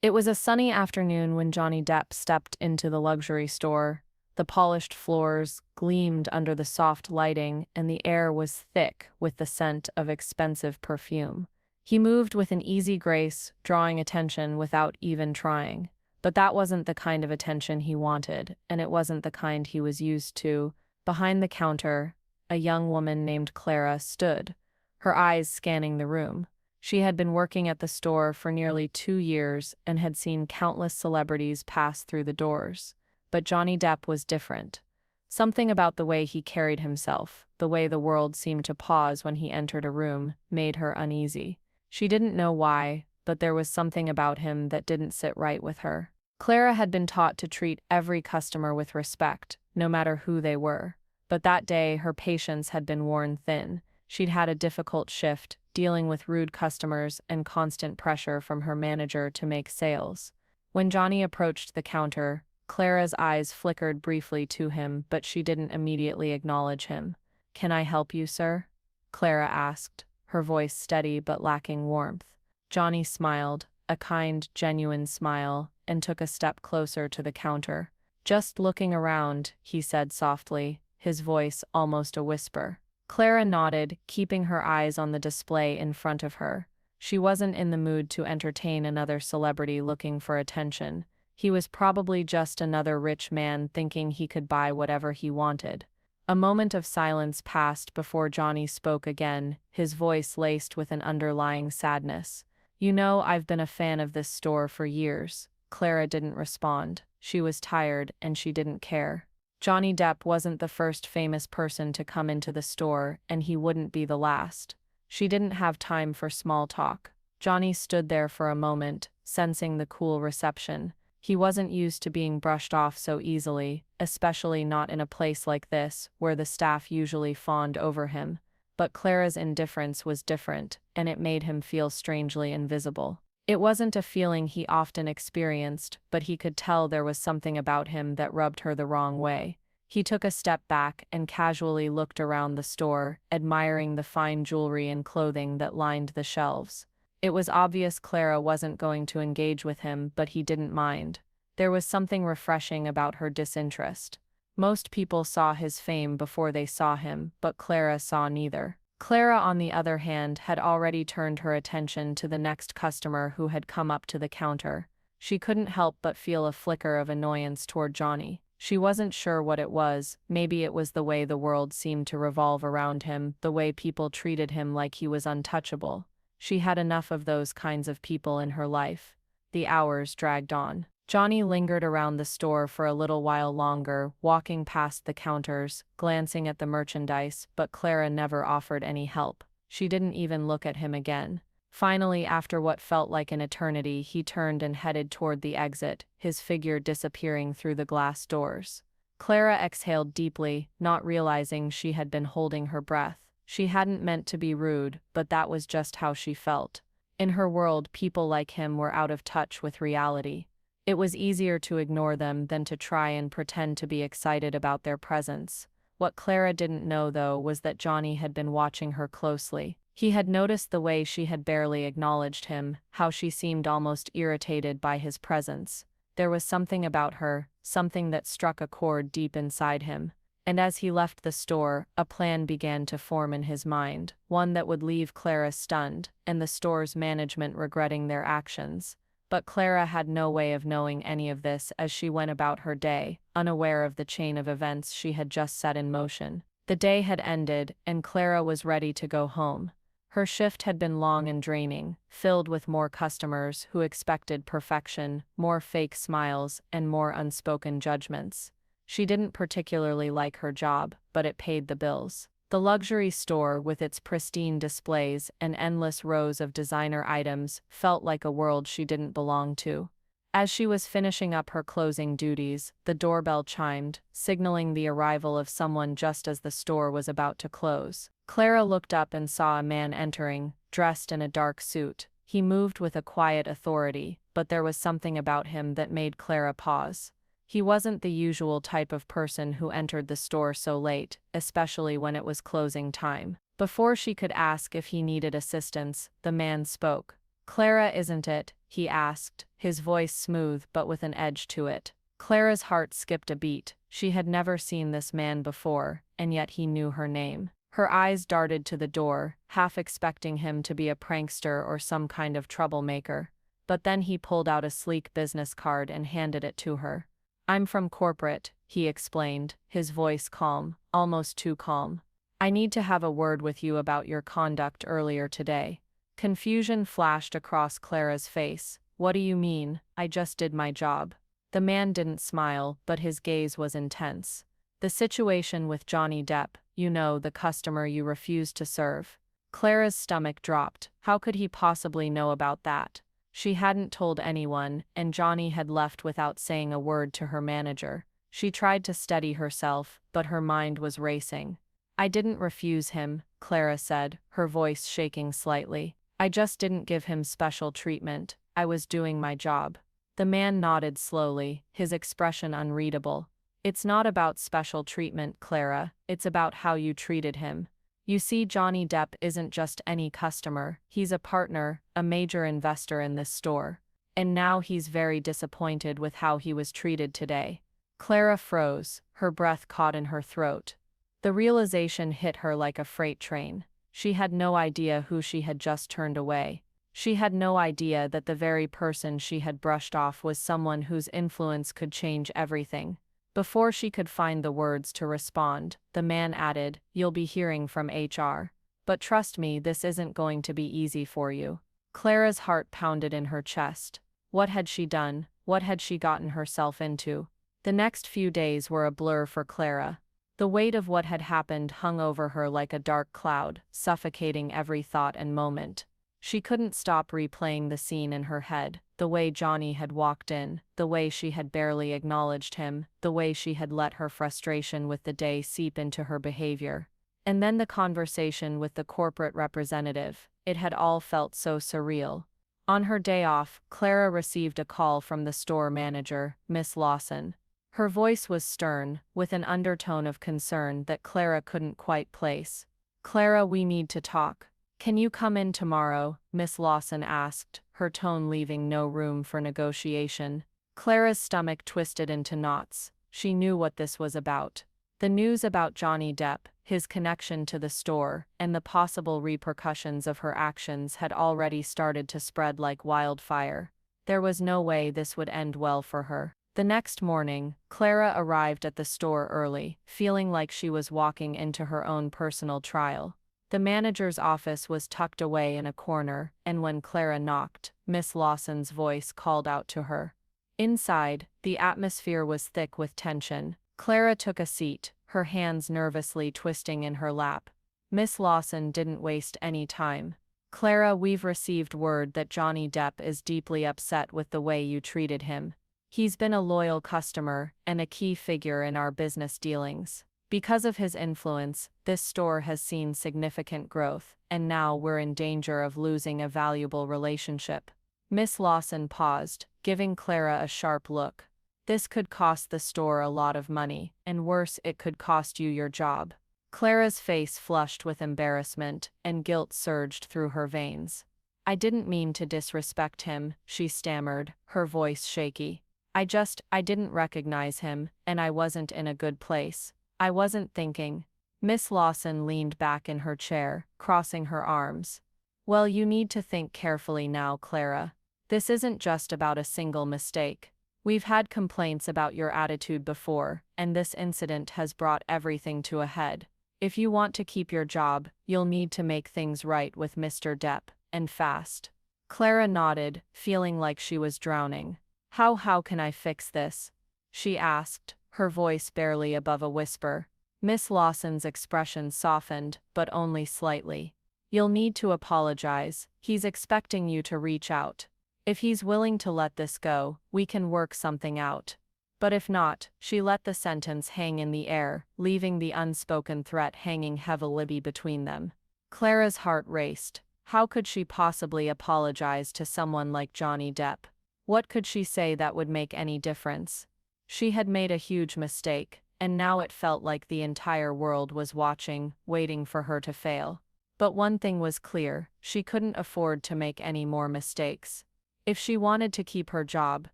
It was a sunny afternoon when Johnny Depp stepped into the luxury store. The polished floors gleamed under the soft lighting, and the air was thick with the scent of expensive perfume. He moved with an easy grace, drawing attention without even trying. But that wasn't the kind of attention he wanted, and it wasn't the kind he was used to. Behind the counter, a young woman named Clara stood, her eyes scanning the room. She had been working at the store for nearly 2 years and had seen countless celebrities pass through the doors. But Johnny Depp was different. Something about the way he carried himself, the way the world seemed to pause when he entered a room, made her uneasy. She didn't know why, but there was something about him that didn't sit right with her. Clara had been taught to treat every customer with respect, no matter who they were. But that day, her patience had been worn thin. She'd had a difficult shift, dealing with rude customers and constant pressure from her manager to make sales. When Johnny approached the counter, Clara's eyes flickered briefly to him, but she didn't immediately acknowledge him. "Can I help you, sir?" Clara asked, her voice steady but lacking warmth. Johnny smiled, a kind, genuine smile, and took a step closer to the counter. "Just looking around," he said softly, his voice almost a whisper. Clara nodded, keeping her eyes on the display in front of her. She wasn't in the mood to entertain another celebrity looking for attention. He was probably just another rich man thinking he could buy whatever he wanted. A moment of silence passed before Johnny spoke again, his voice laced with an underlying sadness. "You know, I've been a fan of this store for years." Clara didn't respond. She was tired, and she didn't care. Johnny Depp wasn't the first famous person to come into the store, and he wouldn't be the last. She didn't have time for small talk. Johnny stood there for a moment, sensing the cool reception. He wasn't used to being brushed off so easily, especially not in a place like this, where the staff usually fawned over him. But Clara's indifference was different, and it made him feel strangely invisible. It wasn't a feeling he often experienced, but he could tell there was something about him that rubbed her the wrong way. He took a step back and casually looked around the store, admiring the fine jewelry and clothing that lined the shelves. It was obvious Clara wasn't going to engage with him, but he didn't mind. There was something refreshing about her disinterest. Most people saw his fame before they saw him, but Clara saw neither. Clara, on the other hand, had already turned her attention to the next customer who had come up to the counter. She couldn't help but feel a flicker of annoyance toward Johnny. She wasn't sure what it was. Maybe it was the way the world seemed to revolve around him, the way people treated him like he was untouchable. She had enough of those kinds of people in her life. The hours dragged on. Johnny lingered around the store for a little while longer, walking past the counters, glancing at the merchandise, but Clara never offered any help. She didn't even look at him again. Finally, after what felt like an eternity, he turned and headed toward the exit, his figure disappearing through the glass doors. Clara exhaled deeply, not realizing she had been holding her breath. She hadn't meant to be rude, but that was just how she felt. In her world, people like him were out of touch with reality. It was easier to ignore them than to try and pretend to be excited about their presence. What Clara didn't know, though, was that Johnny had been watching her closely. He had noticed the way she had barely acknowledged him, how she seemed almost irritated by his presence. There was something about her, something that struck a chord deep inside him. And as he left the store, a plan began to form in his mind, one that would leave Clara stunned, and the store's management regretting their actions. But Clara had no way of knowing any of this as she went about her day, unaware of the chain of events she had just set in motion. The day had ended, and Clara was ready to go home. Her shift had been long and draining, filled with more customers who expected perfection, more fake smiles, and more unspoken judgments. She didn't particularly like her job, but it paid the bills. The luxury store, with its pristine displays and endless rows of designer items, felt like a world she didn't belong to. As she was finishing up her closing duties, the doorbell chimed, signaling the arrival of someone just as the store was about to close. Clara looked up and saw a man entering, dressed in a dark suit. He moved with a quiet authority, but there was something about him that made Clara pause. He wasn't the usual type of person who entered the store so late, especially when it was closing time. Before she could ask if he needed assistance, the man spoke. Clara, isn't it? He asked, his voice smooth but with an edge to it. Clara's heart skipped a beat. She had never seen this man before, and yet he knew her name. Her eyes darted to the door, half expecting him to be a prankster or some kind of troublemaker. But then he pulled out a sleek business card and handed it to her. "I'm from corporate," he explained, his voice calm, almost too calm. "I need to have a word with you about your conduct earlier today." Confusion flashed across Clara's face. "What do you mean? I just did my job." The man didn't smile, but his gaze was intense. "The situation with Johnny Depp, you know, the customer you refused to serve." Clara's stomach dropped. How could he possibly know about that? She hadn't told anyone, and Johnny had left without saying a word to her manager. She tried to steady herself, but her mind was racing. "I didn't refuse him," Clara said, her voice shaking slightly. "I just didn't give him special treatment. I was doing my job." The man nodded slowly, his expression unreadable. "It's not about special treatment, Clara. It's about how you treated him. You see, Johnny Depp isn't just any customer. He's a partner, a major investor in this store. And now he's very disappointed with how he was treated today." Clara froze, her breath caught in her throat. The realization hit her like a freight train. She had no idea who she had just turned away. She had no idea that the very person she had brushed off was someone whose influence could change everything. Before she could find the words to respond, the man added, "You'll be hearing from HR. But trust me, this isn't going to be easy for you." Clara's heart pounded in her chest. What had she done? What had she gotten herself into? The next few days were a blur for Clara. The weight of what had happened hung over her like a dark cloud, suffocating every thought and moment. She couldn't stop replaying the scene in her head, the way Johnny had walked in, the way she had barely acknowledged him, the way she had let her frustration with the day seep into her behavior. And then the conversation with the corporate representative. It had all felt so surreal. On her day off, Clara received a call from the store manager, Miss Lawson. Her voice was stern, with an undertone of concern that Clara couldn't quite place. "Clara, we need to talk." "Can you come in tomorrow?" Miss Lawson asked, her tone leaving no room for negotiation. Clara's stomach twisted into knots. She knew what this was about. The news about Johnny Depp, his connection to the store, and the possible repercussions of her actions had already started to spread like wildfire. There was no way this would end well for her. The next morning, Clara arrived at the store early, feeling like she was walking into her own personal trial. The manager's office was tucked away in a corner, and when Clara knocked, Miss Lawson's voice called out to her. Inside, the atmosphere was thick with tension. Clara took a seat, her hands nervously twisting in her lap. Miss Lawson didn't waste any time. "Clara, we've received word that Johnny Depp is deeply upset with the way you treated him. He's been a loyal customer and a key figure in our business dealings. Because of his influence, this store has seen significant growth, and now we're in danger of losing a valuable relationship." Miss Lawson paused, giving Clara a sharp look. "This could cost the store a lot of money, and worse, it could cost you your job." Clara's face flushed with embarrassment, and guilt surged through her veins. "I didn't mean to disrespect him," she stammered, her voice shaky. I didn't recognize him, and I wasn't in a good place. I wasn't thinking." Miss Lawson leaned back in her chair, crossing her arms. "Well, you need to think carefully now, Clara. This isn't just about a single mistake. We've had complaints about your attitude before, and this incident has brought everything to a head. If you want to keep your job, you'll need to make things right with Mr. Depp, and fast." Clara nodded, feeling like she was drowning. How can I fix this?" she asked, her voice barely above a whisper. Miss Lawson's expression softened, but only slightly. "You'll need to apologize. He's expecting you to reach out. If he's willing to let this go, we can work something out. But if not," she let the sentence hang in the air, leaving the unspoken threat hanging heavily between them. Clara's heart raced. How could she possibly apologize to someone like Johnny Depp? What could she say that would make any difference? She had made a huge mistake, and now it felt like the entire world was watching, waiting for her to fail. But one thing was clear, she couldn't afford to make any more mistakes. If she wanted to keep her job,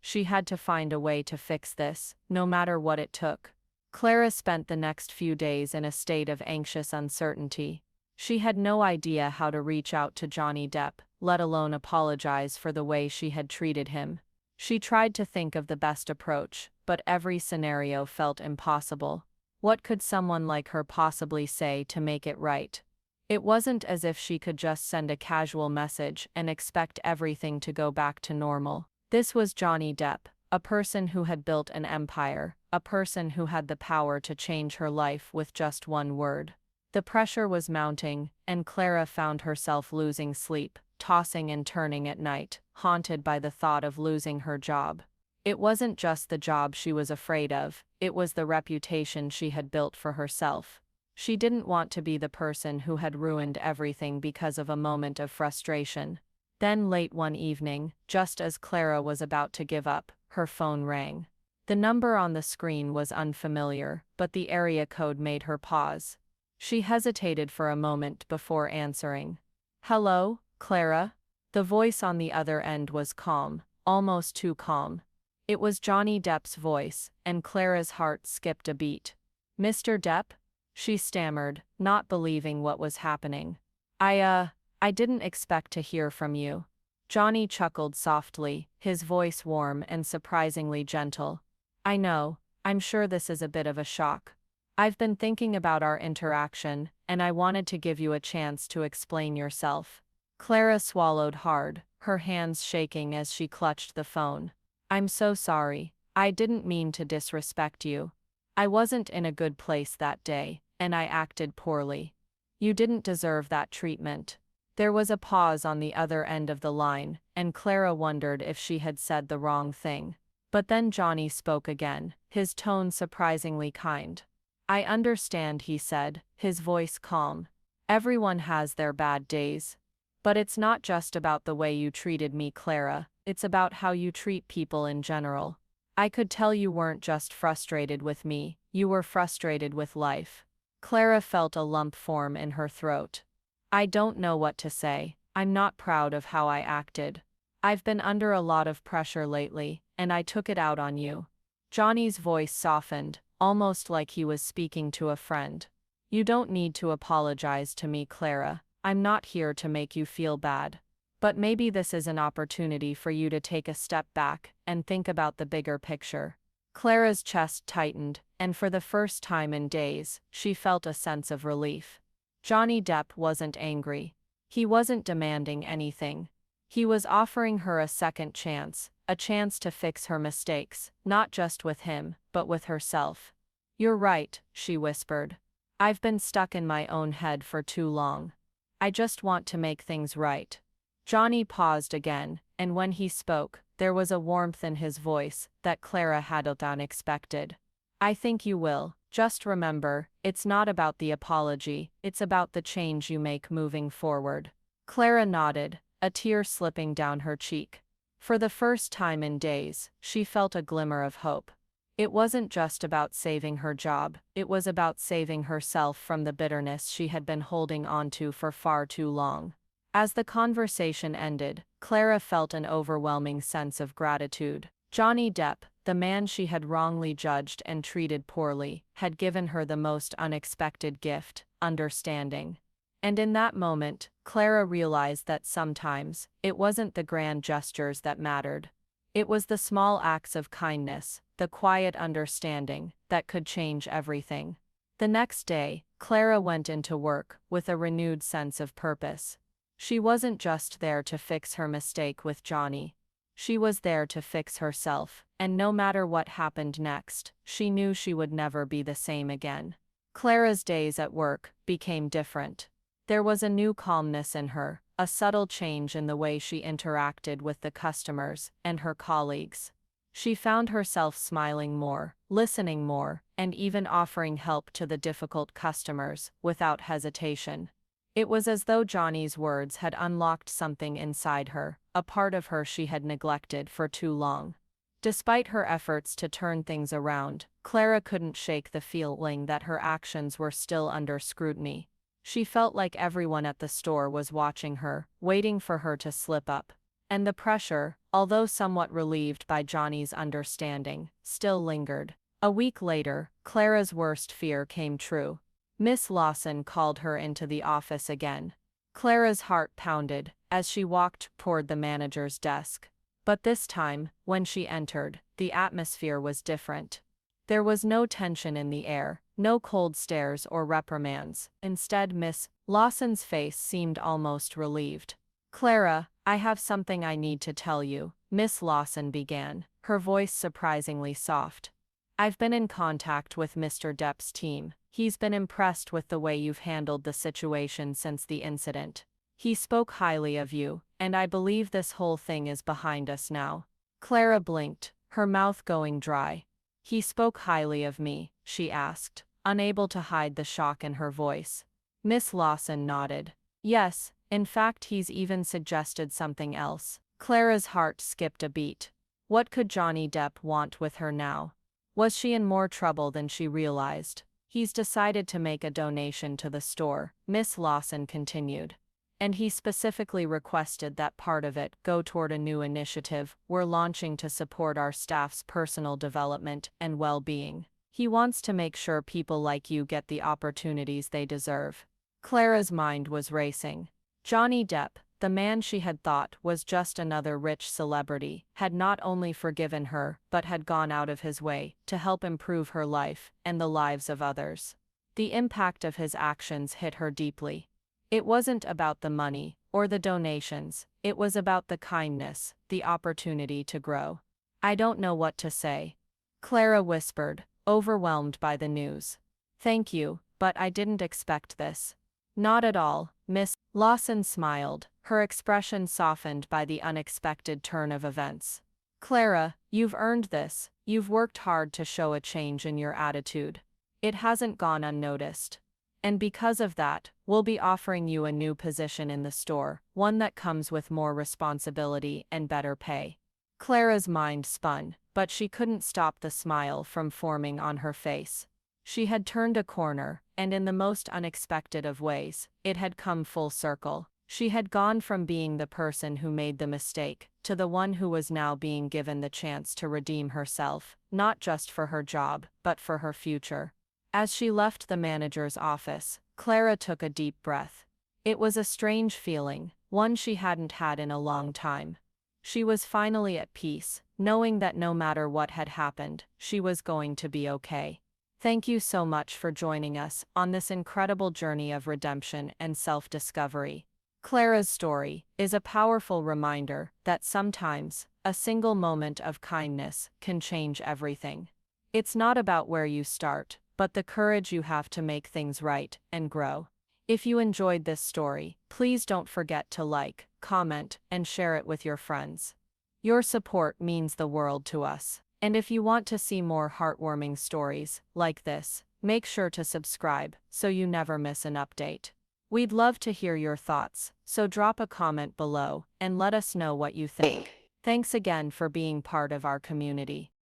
she had to find a way to fix this, no matter what it took. Clara spent the next few days in a state of anxious uncertainty. She had no idea how to reach out to Johnny Depp, let alone apologize for the way she had treated him. She tried to think of the best approach, but every scenario felt impossible. What could someone like her possibly say to make it right? It wasn't as if she could just send a casual message and expect everything to go back to normal. This was Johnny Depp, a person who had built an empire, a person who had the power to change her life with just one word. The pressure was mounting, and Clara found herself losing sleep, tossing and turning at night, haunted by the thought of losing her job. It wasn't just the job she was afraid of, it was the reputation she had built for herself. She didn't want to be the person who had ruined everything because of a moment of frustration. Then late one evening, just as Clara was about to give up, her phone rang. The number on the screen was unfamiliar, but the area code made her pause. She hesitated for a moment before answering. "Hello, Clara?" The voice on the other end was calm, almost too calm. It was Johnny Depp's voice, and Clara's heart skipped a beat. "Mr. Depp?" She stammered, not believing what was happening. I didn't expect to hear from you." Johnny chuckled softly, his voice warm and surprisingly gentle. "I know, I'm sure this is a bit of a shock. I've been thinking about our interaction, and I wanted to give you a chance to explain yourself." Clara swallowed hard, her hands shaking as she clutched the phone. "I'm so sorry. I didn't mean to disrespect you. I wasn't in a good place that day, and I acted poorly. You didn't deserve that treatment." There was a pause on the other end of the line, and Clara wondered if she had said the wrong thing. But then Johnny spoke again, his tone surprisingly kind. "I understand," he said, his voice calm. "Everyone has their bad days. But it's not just about the way you treated me, Clara, it's about how you treat people in general. I could tell you weren't just frustrated with me, you were frustrated with life." Clara felt a lump form in her throat. "I don't know what to say. I'm not proud of how I acted. I've been under a lot of pressure lately, and I took it out on you." Johnny's voice softened, almost like he was speaking to a friend. "You don't need to apologize to me, Clara. I'm not here to make you feel bad. But maybe this is an opportunity for you to take a step back and think about the bigger picture." Clara's chest tightened, and for the first time in days, she felt a sense of relief. Johnny Depp wasn't angry. He wasn't demanding anything. He was offering her a second chance, a chance to fix her mistakes, not just with him, but with herself. "You're right," she whispered. "I've been stuck in my own head for too long. I just want to make things right." Johnny paused again, and when he spoke, there was a warmth in his voice that Clara hadn't unexpected. "I think you will. Just remember, it's not about the apology, it's about the change you make moving forward." Clara nodded, a tear slipping down her cheek. For the first time in days, she felt a glimmer of hope. It wasn't just about saving her job, it was about saving herself from the bitterness she had been holding onto for far too long. As the conversation ended, Clara felt an overwhelming sense of gratitude. Johnny Depp, the man she had wrongly judged and treated poorly, had given her the most unexpected gift, understanding. And in that moment, Clara realized that sometimes, it wasn't the grand gestures that mattered. It was the small acts of kindness, the quiet understanding, that could change everything. The next day, Clara went into work with a renewed sense of purpose. She wasn't just there to fix her mistake with Johnny. She was there to fix herself, and no matter what happened next, she knew she would never be the same again. Clara's days at work became different. There was a new calmness in her, a subtle change in the way she interacted with the customers and her colleagues. She found herself smiling more, listening more, and even offering help to the difficult customers without hesitation. It was as though Johnny's words had unlocked something inside her, a part of her she had neglected for too long. Despite her efforts to turn things around, Clara couldn't shake the feeling that her actions were still under scrutiny. She felt like everyone at the store was watching her, waiting for her to slip up. And the pressure, although somewhat relieved by Johnny's understanding, still lingered. A week later, Clara's worst fear came true. Miss Lawson called her into the office again. Clara's heart pounded as she walked toward the manager's desk. But this time, when she entered, the atmosphere was different. There was no tension in the air, no cold stares or reprimands. Instead, Miss Lawson's face seemed almost relieved. "Clara, I have something I need to tell you," Miss Lawson began, her voice surprisingly soft. "I've been in contact with Mr. Depp's team. He's been impressed with the way you've handled the situation since the incident. He spoke highly of you, and I believe this whole thing is behind us now." Clara blinked, her mouth going dry. "He spoke highly of me?" she asked, unable to hide the shock in her voice. Miss Lawson nodded. "Yes, in fact he's even suggested something else." Clara's heart skipped a beat. What could Johnny Depp want with her now? Was she in more trouble than she realized? "He's decided to make a donation to the store," Miss Lawson continued. "And he specifically requested that part of it go toward a new initiative we're launching to support our staff's personal development and well-being. He wants to make sure people like you get the opportunities they deserve." Clara's mind was racing. Johnny Depp, the man she had thought was just another rich celebrity, had not only forgiven her but had gone out of his way to help improve her life and the lives of others. The impact of his actions hit her deeply. It wasn't about the money or the donations, it was about the kindness, the opportunity to grow. "I don't know what to say," Clara whispered, overwhelmed by the news. "Thank you, but I didn't expect this." "Not at all," Miss Lawson smiled, her expression softened by the unexpected turn of events. "Clara, you've earned this. You've worked hard to show a change in your attitude. It hasn't gone unnoticed. And because of that, we'll be offering you a new position in the store, one that comes with more responsibility and better pay." Clara's mind spun, but she couldn't stop the smile from forming on her face. She had turned a corner, and in the most unexpected of ways, it had come full circle. She had gone from being the person who made the mistake to the one who was now being given the chance to redeem herself, not just for her job, but for her future. As she left the manager's office, Clara took a deep breath. It was a strange feeling, one she hadn't had in a long time. She was finally at peace, knowing that no matter what had happened, she was going to be okay. Thank you so much for joining us on this incredible journey of redemption and self-discovery. Clara's story is a powerful reminder that sometimes a single moment of kindness can change everything. It's not about where you start, but the courage you have to make things right and grow. If you enjoyed this story, please don't forget to like, comment, and share it with your friends. Your support means the world to us. And if you want to see more heartwarming stories like this, make sure to subscribe so you never miss an update. We'd love to hear your thoughts, so drop a comment below and let us know what you think. Thanks again for being part of our community.